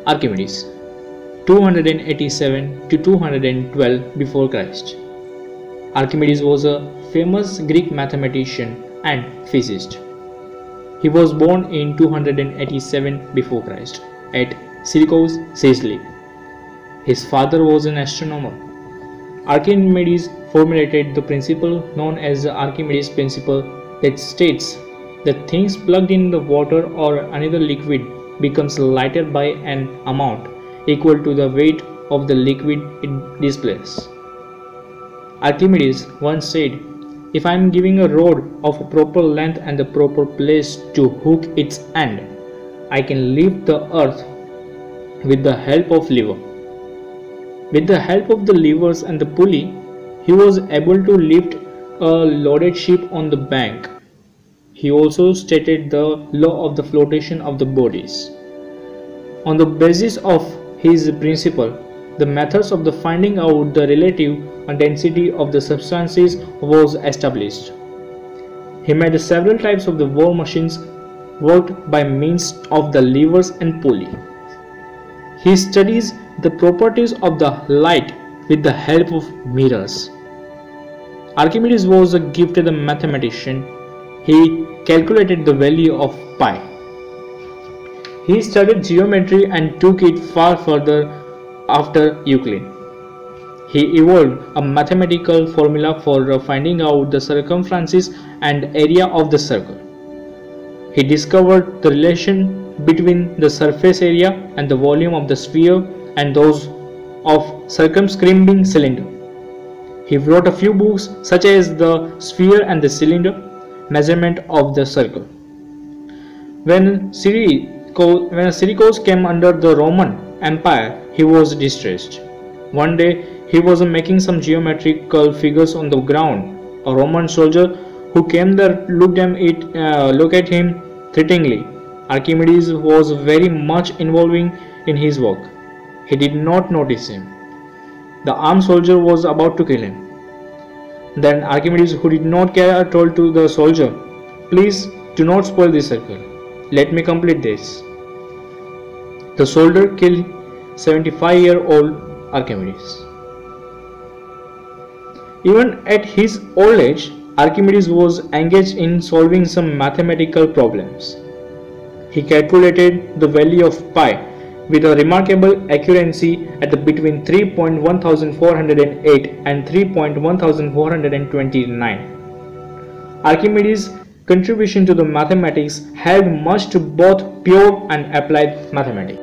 Archimedes 287 to 212 before Christ. Archimedes was a famous Greek mathematician and physicist. He was born in 287 before Christ at Syracuse, Sicily. His father was an astronomer. Archimedes formulated the principle known as the Archimedes principle that states that things plugged in the water or another liquid becomes lighter by an amount equal to the weight of the liquid it displaces. Archimedes once said, "If I am giving a rod of a proper length and the proper place to hook its end, I can lift the earth with the help of lever." With the help of the levers and the pulley, he was able to lift a loaded ship on the bank. He also stated the law of the flotation of the bodies. On the basis of his principle, the methods of the finding out the relative density of the substances was established. He made several types of the war machines worked by means of the levers and pulley. He studies the properties of the light with the help of mirrors. Archimedes was a gifted mathematician. He calculated the value of pi. He studied geometry and took it far further after Euclid. He evolved a mathematical formula for finding out the circumferences and area of the circle. He discovered the relation between the surface area and the volume of the sphere and those of circumscribing cylinder. He wrote a few books such as The Sphere and the Cylinder, Measurement of the Circle. When Syracuse came under the Roman Empire, he was distressed. One day, he was making some geometrical figures on the ground. A Roman soldier who came there looked at him threateningly. Archimedes was very much involved in his work. He did not notice him. The armed soldier was about to kill him. Then Archimedes, who did not care, told to the soldier, "Please do not spoil this circle. Let me complete this." The soldier killed 75-year-old Archimedes. Even at his old age, Archimedes was engaged in solving some mathematical problems. He calculated the value of pi with a remarkable accuracy at between 3.1408 and 3.1429. Archimedes' contribution to the mathematics helped much to both pure and applied mathematics.